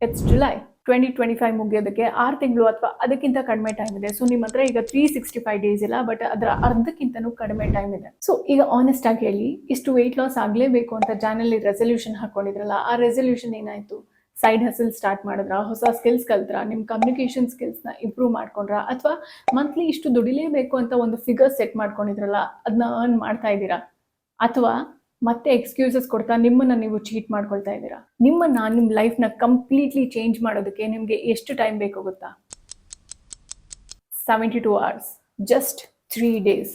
It's July 2025 ಮುಗಿಯೋದಕ್ಕೆ 6 ತಿಂಗಳು ಅಥವಾ ಅದಕ್ಕಿಂತ ಕಡಿಮೆ ಟೈಮ್ ಇದೆ. ಸೊ ನಿಮ್ಮ ಹತ್ರ ಈಗ 365 ಡೇಸ್ ಇಲ್ಲ, ಬಟ್ ಅದರ ಅರ್ಧಕ್ಕಿಂತನೂ ಕಡಿಮೆ ಟೈಮ್ ಇದೆ. ಸೊ ಈಗ ಆನೆಸ್ಟ್ ಆಗಿ ಹೇಳಿ, ಇಷ್ಟು ವೆಯ್ಟ್ ಲಾಸ್ ಆಗಲೇಬೇಕು ಅಂತ ಜಾನಲ್ಲಿ ರೆಸಲ್ಯೂಷನ್ ಹಾಕೊಂಡಿದ್ರಲ್ಲ, ಆ ರೆಸಲ್ಯೂಷನ್ ಏನಾಯ್ತು? ಸೈಡ್ ಹಸಲ್ ಸ್ಟಾರ್ಟ್ ಮಾಡಿದ್ರ, ಹೊಸ ಸ್ಕಿಲ್ಸ್ ಕಲ್ತ್ರ, ನಿಮ್ಮ ಕಮ್ಯುನಿಕೇಶನ್ ಸ್ಕಿಲ್ಸ್ನ ಇಂಪ್ರೂವ್ ಮಾಡ್ಕೊಂಡ್ರ, ಅಥವಾ ಮಂತ್ಲಿ ಇಷ್ಟು ದುಡಿಲೇಬೇಕು ಅಂತ ಒಂದು ಫಿಗರ್ ಸೆಟ್ ಮಾಡ್ಕೊಂಡಿದ್ರಲ್ಲ, ಅದನ್ನ ಅರ್ನ್ ಮಾಡ್ತಾ ಇದ್ದೀರಾ? ಅಥವಾ ಮತ್ತೆ ಎಕ್ಸ್ಕ್ಯೂಸಸ್ ಕೊಡ್ತಾ ನಿಮ್ಮನ್ನ ನೀವು ಚೀಟ್ ಮಾಡ್ಕೊಳ್ತಾ ಇದ್ದೀರಾ? ನಿಮ್ಮ ಲೈಫ್ನ ಕಂಪ್ಲೀಟ್ಲಿ ಚೇಂಜ್ ಮಾಡೋದಕ್ಕೆ ನಿಮಗೆ ಎಷ್ಟು ಟೈಮ್ ಬೇಕು ಗೊತ್ತಾ? 72 hours, ಜಸ್ಟ್ 3 days.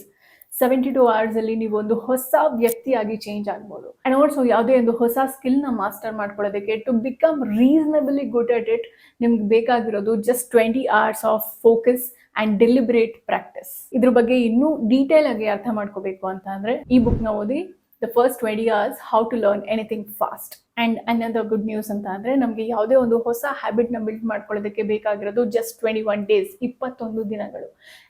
72 hours ಅಲ್ಲಿ ನೀವು ಒಂದು ಹೊಸ ವ್ಯಕ್ತಿಯಾಗಿ ಚೇಂಜ್ ಆಗ್ಬೋದು. ಅಂಡ್ ಆಲ್ಸೋ ಯಾವುದೇ ಒಂದು ಹೊಸ ಸ್ಕಿಲ್ನ ಮಾಸ್ಟರ್ ಮಾಡ್ಕೊಳ್ಳೋದಕ್ಕೆ, to become reasonably good at it, ನಿಮ್ಗೆ ಬೇಕಾಗಿರೋದು just 20 hours of focus and deliberate practice. ಇದ್ರ ಬಗ್ಗೆ ಇನ್ನೂ ಡೀಟೇಲ್ ಆಗಿ ಅರ್ಥ ಮಾಡ್ಕೋಬೇಕು ಅಂತ ಅಂದ್ರೆ ಈ ಬುಕ್ನ ಓದಿ. The first 20 hours, how to learn anything fast. And another good news ಅಂತ ಅಂದ್ರೆ, ನಮಗೆ ಯಾವುದೇ ಒಂದು ಹೊಸ ಹ್ಯಾಬಿಟ್ನ ಬಿಲ್ಡ್ ಮಾಡ್ಕೊಳ್ಳೋದಕ್ಕೆ ಬೇಕಾಗಿರೋದು ಜಸ್ಟ್ 21 days, 21 ದಿನಗಳು.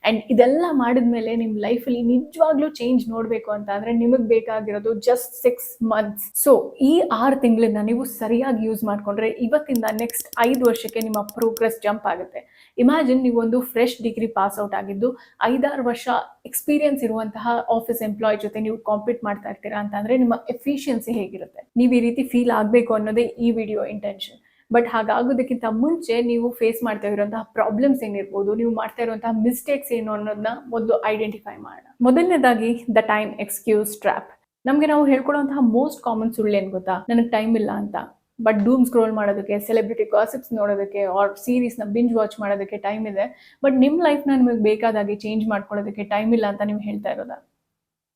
ಅಂಡ್ ಇದೆಲ್ಲ ಮಾಡಿದ್ಮೇಲೆ ನಿಮ್ಮ ಲೈಫಲ್ಲಿ ನಿಜವಾಗ್ಲೂ ಚೇಂಜ್ ನೋಡಬೇಕು ಅಂತ ಅಂದ್ರೆ ನಿಮಗೆ ಬೇಕಾಗಿರೋದು ಜಸ್ಟ್ 6 months. ಸೊ ಈ 6 ತಿಂಗಳನ್ನ ನೀವು ಸರಿಯಾಗಿ ಯೂಸ್ ಮಾಡ್ಕೊಂಡ್ರೆ ಇವತ್ತಿಂದ ನೆಕ್ಸ್ಟ್ 5 ವರ್ಷಕ್ಕೆ ನಿಮ್ಮ ಪ್ರೋಗ್ರೆಸ್ ಜಂಪ್ ಆಗುತ್ತೆ. ಇಮ್ಯಾಜಿನ್ ನೀವು ಒಂದು ಫ್ರೆಶ್ ಡಿಗ್ರಿ ಪಾಸ್ ಔಟ್ ಆಗಿದ್ದು 5-6 ವರ್ಷ ಎಕ್ಸ್ಪೀರಿಯನ್ಸ್ ಇರುವಂತಹ ಆಫೀಸ್ ಎಂಪ್ಲಾಯ್ ಜೊತೆ ನೀವು ಕಾಂಪೀಟ್ ಮಾಡ್ತಾ ಇರ್ತೀರಾ ಅಂತ ಅಂದ್ರೆ ನಿಮ್ಮ ಎಫಿಷಿಯನ್ಸಿ ಹೇಗಿರುತ್ತೆ? ನೀವು ಈ ರೀತಿ ಫೀಲ್ ಆಗಬೇಕು ಅನ್ನೋದೇ ಈ ವಿಡಿಯೋ ಇಂಟೆನ್ಷನ್. ಬಟ್ ಹಾಗಾಗೋದಕ್ಕಿಂತ ಮುಂಚೆ ನೀವು ಫೇಸ್ ಮಾಡ್ತಾ ಇರುವಂತಹ ಪ್ರಾಬ್ಲಮ್ಸ್ ಏನಿರ್ಬೋದು, ನೀವು ಮಾಡ್ತಾ ಇರುವಂತಹ ಮಿಸ್ಟೇಕ್ಸ್ ಏನು ಅನ್ನೋದನ್ನ ಮೊದಲು ಐಡೆಂಟಿಫೈ ಮಾಡೋಣ. ಮೊದಲನೇದಾಗಿ ದ ಟೈಮ್ ಎಕ್ಸ್ಕ್ಯೂಸ್ ಟ್ರ್ಯಾಪ್. ನಮಗೆ ನಾವು ಹೇಳ್ಕೊಳ್ಳುವಂತಹ ಮೋಸ್ಟ್ ಕಾಮನ್ ಸುಳ್ಳು ಏನು ಗೊತ್ತಾ? ನನಗೆ ಟೈಮ್ ಇಲ್ಲ ಅಂತ. ಬಟ್ ಡೂಮ್ ಸ್ಕ್ರೋಲ್ ಮಾಡೋದಕ್ಕೆ, ಸೆಲೆಬ್ರಿಟಿ ಗಾಸಿಪ್ಸ್ ನೋಡೋದಕ್ಕೆ, ಆರ್ ಸೀರೀಸ್ನ ಬಿಂಜ್ ವಾಚ್ ಮಾಡೋದಕ್ಕೆ ಟೈಮ್ ಇದೆ. ಬಟ್ ನಿಮ್ಮ ಲೈಫ್ನ ನಿಮಗೆ ಬೇಕಾದಾಗಿ ಚೇಂಜ್ ಮಾಡ್ಕೊಳ್ಳೋದಕ್ಕೆ ಟೈಮ್ ಇಲ್ಲ ಅಂತ ನೀವು ಹೇಳ್ತಾ ಇರೋದಾ?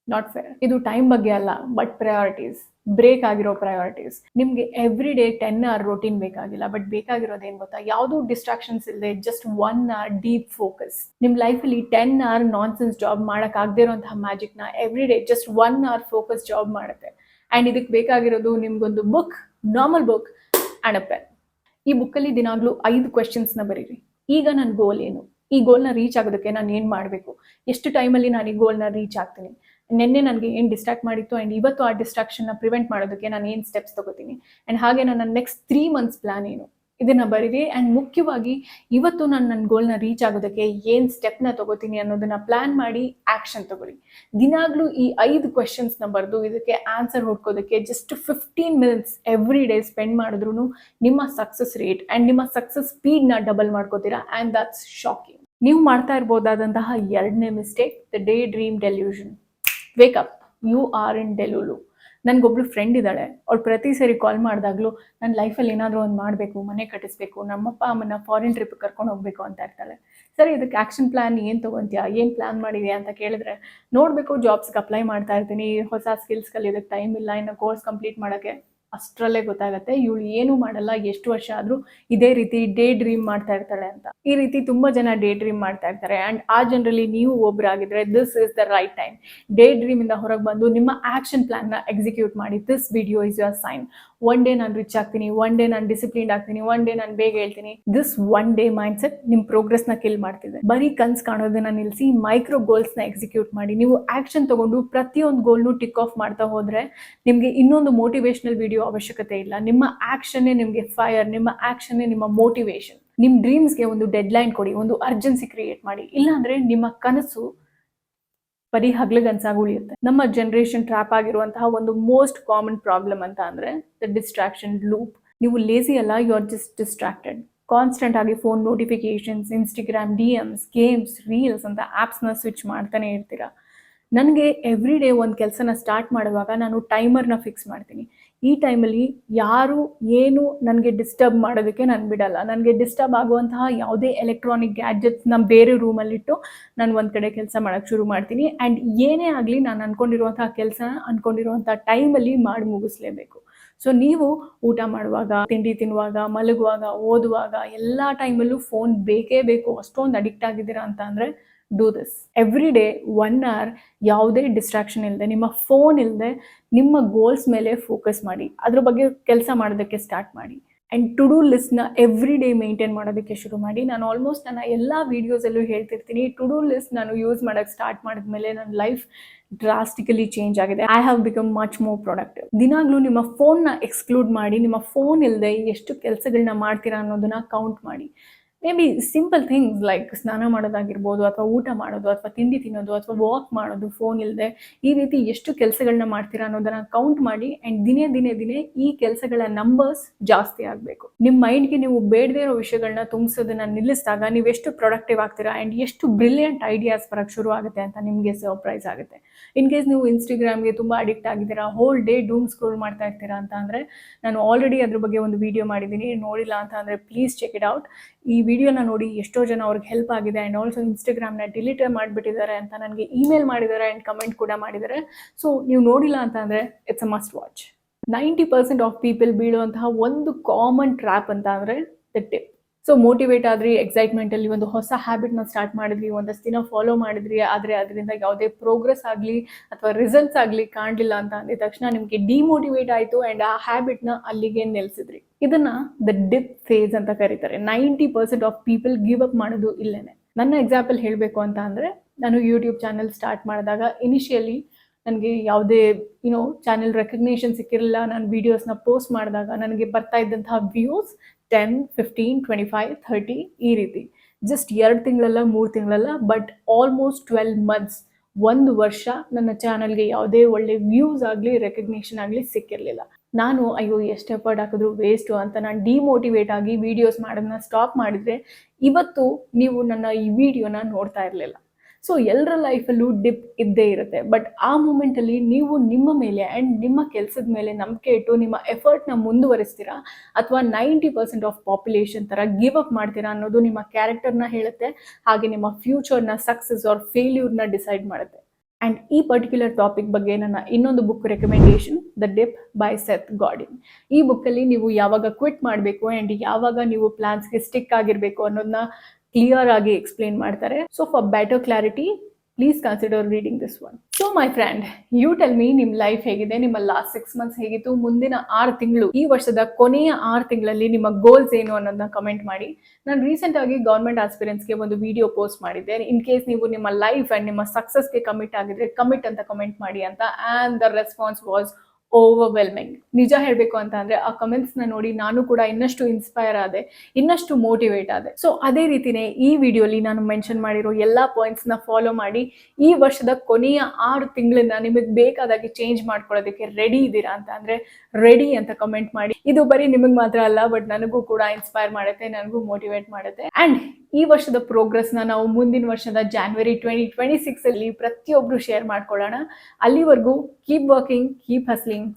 Not fair. ಇದು ಟೈಮ್ ಬಗ್ಗೆ ಅಲ್ಲ, ಬಟ್ ಪ್ರಯಾರಿಟೀಸ್, ಬ್ರೇಕ್ ಆಗಿರೋ ಪ್ರಯಾರಿಟೀಸ್. ನಿಮಗೆ ಎವ್ರಿ ಡೇ 10 hour ರೋಟೀನ್ ಬೇಕಾಗಿಲ್ಲ, ಬಟ್ ಬೇಕಾಗಿರೋದು ಏನು ಗೊತ್ತಾ? ಯಾವುದೂ ಡಿಸ್ಟ್ರಾಕ್ಷನ್ಸ್ ಇಲ್ಲದೆ ಜಸ್ಟ್ 1 hour ಡೀಪ್ ಫೋಕಸ್. ನಿಮ್ಮ ಲೈಫಲ್ಲಿ 10 hour ನಾನ್ಸೆನ್ಸ್ ಜಾಬ್ ಮಾಡೋಕ್ಕಾಗದೇ ಇರೋಂತಹ ಮ್ಯಾಜಿಕ್ನ every day just 1 hour focus job ಮಾಡುತ್ತೆ. ಆ್ಯಂಡ್ ಇದಕ್ಕೆ ಬೇಕಾಗಿರೋದು ನಿಮ್ಗೊಂದು book, normal book and a pen. ಈ ಬುಕ್ಕಲ್ಲಿ ದಿನಾಗ್ಲೂ 5 ಕ್ವೆಶನ್ಸ್ನ ಬರೀರಿ. ಈಗ ನನ್ನ ಗೋಲ್ ಏನು? ಈ ಗೋಲ್ನ ರೀಚ್ ಆಗೋದಕ್ಕೆ ನಾನು ಏನು ಮಾಡಬೇಕು? ಎಷ್ಟು ಟೈಮಲ್ಲಿ ನಾನು ಈ ಗೋಲ್ನ ರೀಚ್ ಆಗ್ತೀನಿ? ನಿನ್ನೆ ನನಗೆ ಏನು ಡಿಸ್ಟ್ರಾಕ್ಟ್ ಮಾಡಿತ್ತು ಆ್ಯಂಡ್ ಇವತ್ತು ಆ ಡಿಸ್ಟ್ರಾಕ್ಷನ್ನ ಪ್ರಿವೆಂಟ್ ಮಾಡೋದಕ್ಕೆ ನಾನು ಏನು ಸ್ಟೆಪ್ಸ್ ತೊಗೋತೀನಿ? ಆ್ಯಂಡ್ ಹಾಗೆ ನನ್ನ ನೆಕ್ಸ್ಟ್ 3 months ಪ್ಲ್ಯಾನ್ ಏನು? ಇದನ್ನು ಬರೀರಿ. ಆ್ಯಂಡ್ ಮುಖ್ಯವಾಗಿ ಇವತ್ತು ನಾನು ನನ್ನ ಗೋಲ್ನ ರೀಚ್ ಆಗೋದಕ್ಕೆ ಏನು ಸ್ಟೆಪ್ನ ತೊಗೋತೀನಿ ಅನ್ನೋದನ್ನ ಪ್ಲ್ಯಾನ್ ಮಾಡಿ ಆ್ಯಕ್ಷನ್ ತೊಗೊಳ್ಳಿ. ದಿನಾಗ್ಲೂ ಈ 5 ಕ್ವೆಶನ್ಸ್ನ ಬರೆದು ಇದಕ್ಕೆ ಆನ್ಸರ್ ಹುಡ್ಕೋದಕ್ಕೆ just 15 minutes every day spend ಮಾಡಿದ್ರು ನಿಮ್ಮ ಸಕ್ಸಸ್ ರೇಟ್ ಆ್ಯಂಡ್ ನಿಮ್ಮ ಸಕ್ಸಸ್ ಸ್ಪೀಡ್ನ ಡಬಲ್ ಮಾಡ್ಕೋತೀರಾ. And that's shocking. ನೀವು ಮಾಡ್ತಾ ಇರ್ಬೋದಾದಂತಹ 2ನೇ mistake, the day dream delusion. Wake up, you are in delulu. ನನಗೊಬ್ಳು ಫ್ರೆಂಡ್ ಇದ್ದಾಳೆ. ಅವ್ಳು ಪ್ರತಿ ಸರಿ ಕಾಲ್ ಮಾಡಿದಾಗಲೂ ನನ್ನ ಲೈಫಲ್ಲಿ ಏನಾದರೂ ಒಂದು ಮಾಡಬೇಕು, ಮನೆ ಕಟ್ಟಿಸ್ಬೇಕು, ನಮ್ಮಪ್ಪ ಅಮ್ಮನ ಫಾರಿನ್ ಟ್ರಿಪ್ ಕರ್ಕೊಂಡು ಹೋಗಬೇಕು ಅಂತ ಇರ್ತಾಳೆ. ಸರಿ, ಇದಕ್ಕೆ ಆ್ಯಕ್ಷನ್ ಪ್ಲ್ಯಾನ್ ಏನು ತೊಗೊತೀಯಾ, ಏನು ಪ್ಲ್ಯಾನ್ ಮಾಡಿದೆಯಾ ಅಂತ ಕೇಳಿದ್ರೆ, ನೋಡಬೇಕು, ಜಾಬ್ಸ್ಗೆ ಅಪ್ಲೈ ಮಾಡ್ತಾ ಇರ್ತೀನಿ, ಹೊಸ ಸ್ಕಿಲ್ಸ್ ಕಲಿಯೋದಕ್ಕೆ ಟೈಮ್ ಇಲ್ಲ, ಇನ್ನು ಕೋರ್ಸ್ ಕಂಪ್ಲೀಟ್ ಮಾಡೋಕ್ಕೆ. ಅಷ್ಟರಲ್ಲೇ ಗೊತ್ತಾಗುತ್ತೆ ಇವಳು ಏನೂ ಮಾಡಲ್ಲ, ಎಷ್ಟು ವರ್ಷ ಆದರೂ ಇದೇ ರೀತಿ ಡೇ ಡ್ರೀಮ್ ಮಾಡ್ತಾ ಇರ್ತಾಳೆ ಅಂತ. ಈ ರೀತಿ ತುಂಬ ಜನ ಡೇ ಡ್ರೀಮ್ ಮಾಡ್ತಾ ಇರ್ತಾರೆ. ಆ್ಯಂಡ್ ಆ ಜನರಲ್ಲಿ ನೀವು ಒಬ್ಬರಾಗಿದ್ರೆ this is the right time. Day ಡ್ರೀಮಿಂದ ಹೊರಗೆ ಬಂದು ನಿಮ್ಮ ಆ್ಯಕ್ಷನ್ ಪ್ಲ್ಯಾನ್ನ ಎಕ್ಸಿಕ್ಯೂಟ್ ಮಾಡಿ. This video is your sign. One day ನಾನು ರಿಚ್ ಆಗ್ತೀನಿ, ಒನ್ ಡೇ ನಾನು ಡಿಸಿಪ್ಲಿನ್ ಆಗ್ತೀನಿ, ಒನ್ ಡೇ ನಾನು ಬೇಗ ಹೇಳ್ತೀನಿ. This one day mindset ನಿಮ್ಮ ಪ್ರೋಗ್ರೆಸ್ನ ಕಿಲ್ ಮಾಡ್ತಿದೆ. ಬರೀ ಕನ್ಸು ಕಾಣೋದನ್ನ ನಿಲ್ಲಿಸಿ ಮೈಕ್ರೋ ಗೋಲ್ಸ್ನ ಎಕ್ಸಿಕ್ಯೂಟ್ ಮಾಡಿ. ನೀವು ಆ್ಯಕ್ಷನ್ ತಗೊಂಡು ಪ್ರತಿಯೊಂದು ಗೋಲ್ನು ಟಿಕ್ ಆಫ್ ಮಾಡ್ತಾ ಹೋದರೆ ನಿಮಗೆ ಇನ್ನೊಂದು ಮೋಟಿವೇಶನಲ್ ವಿಡಿಯೋ ಅವಶ್ಯಕತೆ ಇಲ್ಲ. ನಿಮ್ಮ ಆ್ಯಕ್ಷನ್ನೇ ನಿಮಗೆ ಫೈರ್, ನಿಮ್ಮ ಆ್ಯಕ್ಷನ್ನೇ ನಿಮ್ಮ ಮೋಟಿವೇಶನ್. ನಿಮ್ಮ ಡ್ರೀಮ್ಸ್ಗೆ ಒಂದು ಡೆಡ್ಲೈನ್ ಕೊಡಿ, ಒಂದು ಅರ್ಜೆನ್ಸಿ ಕ್ರಿಯೇಟ್ ಮಾಡಿ. ಇಲ್ಲಾಂದರೆ ನಿಮ್ಮ ಕನಸು ಬರೀ ಹಗ್ಲಗನ್ಸಾಗಿ ಉಳಿಯುತ್ತೆ. ನಮ್ಮ ಜನರೇಷನ್ ಟ್ರ್ಯಾಪ್ ಆಗಿರುವಂತಹ ಒಂದು ಮೋಸ್ಟ್ ಕಾಮನ್ ಪ್ರಾಬ್ಲಮ್ ಅಂತ ಅಂದರೆ ದ ಡಿಸ್ಟ್ರಾಕ್ಷನ್ ಲೂಪ್. ನೀವು ಲೇಸಿ ಅಲ್ಲ, you are just distracted. Constant ಆಗಿ phone notifications, Instagram DMs, games, reels ಅಂತ ಆ್ಯಪ್ಸ್ನ ಸ್ವಿಚ್ ಮಾಡ್ತಾನೆ ಇರ್ತೀರಾ. ನನಗೆ ಎವ್ರಿ ಡೇ ಒಂದು ಕೆಲಸನ ಸ್ಟಾರ್ಟ್ ಮಾಡುವಾಗ ನಾನು ಟೈಮರ್ನ ಫಿಕ್ಸ್ ಮಾಡ್ತೀನಿ. ಈ ಟೈಮಲ್ಲಿ ಯಾರು ಏನು ನನಗೆ ಡಿಸ್ಟರ್ಬ್ ಮಾಡೋದಕ್ಕೆ ನಾನು ಬಿಡಲ್ಲ. ನನಗೆ ಡಿಸ್ಟರ್ಬ್ ಆಗುವಂತಹ ಯಾವುದೇ ಎಲೆಕ್ಟ್ರಾನಿಕ್ ಗ್ಯಾಡ್ಜೆಟ್ಸ್ನ ಬೇರೆ ರೂಮಲ್ಲಿಟ್ಟು ನಾನು ಒಂದು ಕಡೆ ಕೆಲಸ ಮಾಡೋಕ್ಕೆ ಶುರು ಮಾಡ್ತೀನಿ. ಆ್ಯಂಡ್ ಏನೇ ಆಗಲಿ ನಾನು ಅಂದ್ಕೊಂಡಿರುವಂತಹ ಕೆಲಸನ ಅಂದ್ಕೊಂಡಿರುವಂಥ ಟೈಮಲ್ಲಿ ಮಾಡಿ ಮುಗಿಸ್ಲೇಬೇಕು. ಸೊ ನೀವು ಊಟ ಮಾಡುವಾಗ, ತಿಂಡಿ ತಿನ್ನುವಾಗ, ಮಲಗುವಾಗ, ಓದುವಾಗ ಎಲ್ಲ ಟೈಮಲ್ಲೂ ಫೋನ್ ಬೇಕೇ ಬೇಕು, ಅಷ್ಟೊಂದು ಅಡಿಕ್ಟ್ ಆಗಿದ್ದೀರಾ ಅಂತ ಅಂದರೆ do this every day 1 hour. ಯಾವುದೇ ಡಿಸ್ಟ್ರಾಕ್ಷನ್ ಇಲ್ಲದೆ, ನಿಮ್ಮ ಫೋನ್ ಇಲ್ಲದೆ ನಿಮ್ಮ ಗೋಲ್ಸ್ ಮೇಲೆ ಫೋಕಸ್ ಮಾಡಿ. ಅದ್ರ ಬಗ್ಗೆ ಕೆಲಸ ಮಾಡೋದಕ್ಕೆ ಸ್ಟಾರ್ಟ್ ಮಾಡಿ. ಆ್ಯಂಡ್ ಟು ಡೂ ಲಿಸ್ಟ್ನ ಎವ್ರಿ ಡೇ ಮೇಂಟೈನ್ ಮಾಡೋದಕ್ಕೆ ಶುರು ಮಾಡಿ. ನಾನು ಆಲ್ಮೋಸ್ಟ್ ನನ್ನ ಎಲ್ಲ ವೀಡಿಯೋಸಲ್ಲೂ ಹೇಳ್ತಿರ್ತೀನಿ, ಟು ಡೂ ಲಿಸ್ಟ್ ನಾನು ಯೂಸ್ ಮಾಡೋಕ್ಕೆ ಸ್ಟಾರ್ಟ್ ಮಾಡಿದ್ಮೇಲೆ ನನ್ನ ಲೈಫ್ ಡ್ರಾಸ್ಟಿಕಲಿ ಚೇಂಜ್ ಆಗಿದೆ. I have become much more productive. ದಿನಾಗ್ಲೂ ನಿಮ್ಮ ಫೋನ್ನ ಎಕ್ಸ್ಕ್ಲೂಡ್ ಮಾಡಿ, ನಿಮ್ಮ ಫೋನ್ ಇಲ್ಲದೆ ಎಷ್ಟು ಕೆಲಸಗಳನ್ನ ಮಾಡ್ತೀರಾ ಅನ್ನೋದನ್ನ ಕೌಂಟ್ ಮಾಡಿ. May be simple things like ಸ್ನಾನ ಮಾಡೋದಾಗಿರ್ಬೋದು, ಅಥವಾ ಊಟ ಮಾಡೋದು, ಅಥವಾ ತಿಂಡಿ ತಿನ್ನೋದು, ಅಥವಾ ವಾಕ್ ಮಾಡೋದು ಫೋನ್ ಇಲ್ಲದೆ, ಈ ರೀತಿ ಎಷ್ಟು ಕೆಲಸಗಳನ್ನ ಮಾಡ್ತೀರಾ ಅನ್ನೋದನ್ನ ಕೌಂಟ್ ಮಾಡಿ. ಆ್ಯಂಡ್ ದಿನೇ ದಿನೇ ದಿನೇ ಈ ಕೆಲಸಗಳ ನಂಬರ್ಸ್ ಜಾಸ್ತಿ ಆಗಬೇಕು. ನಿಮ್ಮ ಮೈಂಡ್ಗೆ ನೀವು ಬೇಡದೇ ಇರೋ ವಿಷಯಗಳನ್ನ ತುಂಬಿಸೋದನ್ನ ನಿಲ್ಲಿಸಿದಾಗ ನೀವು ಎಷ್ಟು ಪ್ರೊಡಕ್ಟಿವ್ ಆಗ್ತೀರಾ ಆ್ಯಂಡ್ ಎಷ್ಟು ಬ್ರಿಲಿಯಂಟ್ ಐಡಿಯಾಸ್ ಬರೋಕ್ಕೆ ಶುರು ಆಗುತ್ತೆ ಅಂತ ನಿಮಗೆ ಸರ್ಪ್ರೈಸ್ ಆಗುತ್ತೆ. ಇನ್ ಕೇಸ್ ನೀವು ಇನ್ಸ್ಟಾಗ್ರಾಮ್ಗೆ ತುಂಬ ಅಡಿಕ್ಟ್ ಆಗಿದ್ದೀರಾ, ಹೋಲ್ ಡೇ ಡೂಮ್ ಸ್ಕ್ರೋಲ್ ಮಾಡ್ತಾ ಇರ್ತೀರಾ ಅಂತ ಅಂದರೆ, ನಾನು ಆಲ್ರೆಡಿ ಅದ್ರ ಬಗ್ಗೆ ಒಂದು ವಿಡಿಯೋ ಮಾಡಿದ್ದೀನಿ. ನೋಡಿಲ್ಲ ಅಂತ ಅಂದರೆ ಪ್ಲೀಸ್ ಚೆಕ್ ಇಟ್ ಔಟ್. ಈ ವಿಡಿಯೋನ ನೋಡಿ ಎಷ್ಟೋ ಜನ ಅವ್ರಿಗೆ ಹೆಲ್ಪ್ ಆಗಿದೆ. ಆ್ಯಂಡ್ ಆಲ್ಸೋ ಇನ್ಸ್ಟಾಗ್ರಾಮ್ನ ಡಿಲೀಟ್ ಮಾಡಿಬಿಟ್ಟಿದ್ದಾರೆ ಅಂತ ನನಗೆ ಇಮೇಲ್ ಮಾಡಿದ್ದಾರೆ ಆ್ಯಂಡ್ ಕಮೆಂಟ್ ಕೂಡ ಮಾಡಿದ್ದಾರೆ. ಸೊ ನೀವು ನೋಡಿಲ್ಲ ಅಂತ ಅಂದರೆ it's a must watch. 90% of people ಬೀಳುವಂತಹ ಒಂದು ಕಾಮನ್ ಟ್ರ್ಯಾಪ್ ಅಂತ ಅಂದರೆ ದ ಟಿಪ್. ಸೊ ಮೋಟಿವೇಟ್ ಆದ್ರಿ, ಎಕ್ಸೈಟ್ಮೆಂಟಲ್ಲಿ ಒಂದು ಹೊಸ ಹ್ಯಾಬಿಟ್ನ ಸ್ಟಾರ್ಟ್ ಮಾಡಿದ್ರಿ, ಒಂದಷ್ಟು ದಿನ ಫಾಲೋ ಮಾಡಿದ್ರಿ, ಆದರೆ ಅದರಿಂದ ಯಾವುದೇ ಪ್ರೋಗ್ರೆಸ್ ಆಗಲಿ ಅಥವಾ ರಿಸಲ್ಟ್ಸ್ ಆಗಲಿ ಕಾಣಲಿಲ್ಲ ಅಂತ ಅಂದಿದ ತಕ್ಷಣ ನಿಮಗೆ ಡಿಮೋಟಿವೇಟ್ ಆಯಿತು ಆ್ಯಂಡ್ ಆ ಹ್ಯಾಬಿಟ್ನ ಅಲ್ಲಿಗೆ ನಿಲ್ಲಿಸಿದ್ರಿ. ಇದನ್ನ ದ ಡಿಪ್ ಫೇಸ್ ಅಂತ ಕರೀತಾರೆ. 90% ಆಫ್ ಪೀಪಲ್ ಗಿವ್ ಅಪ್ ಮಾಡೋದು ಇಲ್ಲೇನೆ. ನನ್ನ ಎಕ್ಸಾಂಪಲ್ ಹೇಳಬೇಕು ಅಂತ ಅಂದರೆ, ನಾನು ಯೂಟ್ಯೂಬ್ ಚಾನಲ್ ಸ್ಟಾರ್ಟ್ ಮಾಡಿದಾಗ ಇನಿಷಿಯಲಿ ನನಗೆ ಯಾವುದೇ ಚಾನೆಲ್ ರೆಕಗ್ನೇಷನ್ ಸಿಕ್ಕಿರಲಿಲ್ಲ. ನಾನು ವೀಡಿಯೋಸ್ನ ಪೋಸ್ಟ್ ಮಾಡಿದಾಗ ನನಗೆ ಬರ್ತಾ ಇದ್ದಂತಹ ವ್ಯೂಸ್ 10, 15, 25, 30 ಈ ರೀತಿ. ಜಸ್ಟ್ 2 ತಿಂಗಳಲ್ಲ, 3 ತಿಂಗಳಲ್ಲ, ಬಟ್ ಆಲ್ಮೋಸ್ಟ್ 12 ಮಂತ್ಸ್, 1 ವರ್ಷ ನನ್ನ ಚಾನಲ್ಗೆ ಯಾವುದೇ ಒಳ್ಳೆ ವ್ಯೂಸ್ ಆಗಲಿ ರೆಕಗ್ನೇಷನ್ ಆಗಲಿ ಸಿಕ್ಕಿರಲಿಲ್ಲ. ನಾನು ಅಯ್ಯೋ ಎಷ್ಟು ಎಫರ್ಟ್ ಹಾಕಿದ್ರು ವೇಸ್ಟು ಅಂತ ನಾನು ಡಿಮೋಟಿವೇಟ್ ಆಗಿ ವೀಡಿಯೋಸ್ ಮಾಡೋದನ್ನ ಸ್ಟಾಪ್ ಮಾಡಿದರೆ ಇವತ್ತು ನೀವು ನನ್ನ ಈ ವಿಡಿಯೋನ ನೋಡ್ತಾ ಇರಲಿಲ್ಲ. ಸೊ ಎಲ್ಲರ ಲೈಫಲ್ಲೂ ಡಿಪ್ ಇದ್ದೇ ಇರುತ್ತೆ. ಬಟ್ ಆ ಮೂಮೆಂಟಲ್ಲಿ ನೀವು ನಿಮ್ಮ ಮೇಲೆ ಆ್ಯಂಡ್ ನಿಮ್ಮ ಕೆಲಸದ ಮೇಲೆ ನಂಬಿಕೆ ಇಟ್ಟು ನಿಮ್ಮ ಎಫರ್ಟ್ನ ಮುಂದುವರಿಸ್ತೀರಾ ಅಥವಾ 90% ಆಫ್ ಪಾಪ್ಯುಲೇಷನ್ ಥರ ಗಿವ್ ಅಪ್ ಮಾಡ್ತೀರಾ ಅನ್ನೋದು ನಿಮ್ಮ ಕ್ಯಾರೆಕ್ಟರ್ನ ಹೇಳುತ್ತೆ. ಹಾಗೆ ನಿಮ್ಮ ಫ್ಯೂಚರ್ನ ಸಕ್ಸಸ್ ಆರ್ ಫೇಲ್ಯೂರ್ನ ಡಿಸೈಡ್ ಮಾಡುತ್ತೆ. ಆ್ಯಂಡ್ ಈ ಪರ್ಟಿಕ್ಯುಲರ್ ಟಾಪಿಕ್ ಬಗ್ಗೆ ನನ್ನ ಇನ್ನೊಂದು book recommendation, the dip by Seth Godin. ಈ ಬುಕ್ಕಲ್ಲಿ ನೀವು ಯಾವಾಗ ಕ್ವಿಟ್ ಮಾಡಬೇಕು ಆ್ಯಂಡ್ ಯಾವಾಗ ನೀವು ಪ್ಲಾನ್ಸ್ಗೆ ಸ್ಟಿಕ್ ಆಗಿರಬೇಕು ಅನ್ನೋದನ್ನ ಕ್ಲಿಯರ್ ಆಗಿ ಎಕ್ಸ್ಪ್ಲೇನ್ ಮಾಡ್ತಾರೆ. So for better clarity please consider reading this one. So my friend, you tell me, ನಿಮ್ಮ ಲೈಫ್ ಹೇಗಿದೆ? ನಿಮ್ಮ ಲಾಸ್ಟ್ 6 ಮಂತ್ಸ್ ಹೇಗಿತ್ತು? ಮುಂದಿನ 6 ತಿಂಗಳು, ಈ ವರ್ಷದ ಕೊನೆಯ 6 ತಿಂಗಳಲ್ಲಿ ನಿಮ್ಮ ಗೋಲ್ಸ್ ಏನು ಅನ್ನೋದನ್ನ ಕಮೆಂಟ್ ಮಾಡಿ. ನಾನು ರೀಸೆಂಟ್ ಆಗಿ ಗೌರ್ಮೆಂಟ್ ಆಸ್ಪಿರೆಂಟ್ಸ್ಗೆ ಒಂದು ವಿಡಿಯೋ ಪೋಸ್ಟ್ ಮಾಡಿದ್ದೆ. ಇನ್ ಕೇಸ್ ನೀವು ನಿಮ್ಮ ಲೈಫ್ ಆ್ಯಂಡ್ ನಿಮ್ಮ ಸಕ್ಸಸ್ಗೆ ಕಮಿಟ್ ಆಗಿದ್ರೆ ಕಮಿಟ್ ಅಂತ ಕಮೆಂಟ್ ಮಾಡಿ ಅಂತ. And the response was overwhelming. ನಿಜ ಹೇಳಬೇಕು ಅಂತ ಅಂದರೆ ಆ ಕಮೆಂಟ್ಸ್ನ ನೋಡಿ ನಾನು ಕೂಡ ಇನ್ನಷ್ಟು ಇನ್ಸ್ಪೈರ್ ಆದೆ, ಇನ್ನಷ್ಟು ಮೋಟಿವೇಟ್ ಆದೆ. ಸೊ ಅದೇ ರೀತಿಯೇ ಈ ವಿಡಿಯೋಲಿ ನಾನು ಮೆನ್ಷನ್ ಮಾಡಿರೋ ಎಲ್ಲ ಪಾಯಿಂಟ್ಸ್ನ ಫಾಲೋ ಮಾಡಿ ಈ ವರ್ಷದ ಕೊನೆಯ 6 ತಿಂಗಳನ್ನ ನಿಮಗೆ ಬೇಕಾದಾಗೆ ಚೇಂಜ್ ಮಾಡ್ಕೊಳ್ಳೋದಕ್ಕೆ ರೆಡಿ ಇದ್ದೀರಾ ಅಂತ ಅಂದರೆ ರೆಡಿ ಅಂತ ಕಮೆಂಟ್ ಮಾಡಿ. ಇದು ಬರೀ ನಿಮಗೆ ಮಾತ್ರ ಅಲ್ಲ, ಬಟ್ ನನಗೂ ಕೂಡ ಇನ್ಸ್ಪೈರ್ ಮಾಡುತ್ತೆ, ನನಗೂ ಮೋಟಿವೇಟ್ ಮಾಡುತ್ತೆ. ಆ್ಯಂಡ್ ಈ ವರ್ಷದ ಪ್ರೋಗ್ರೆಸ್ನ ನಾವು ಮುಂದಿನ ವರ್ಷದ January 2026 ಪ್ರತಿಯೊಬ್ಬರು ಶೇರ್ ಮಾಡ್ಕೊಳ್ಳೋಣ. ಅಲ್ಲಿವರೆಗೂ keep working, keep hustling,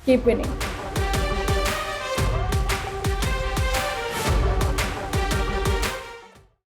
keep winning.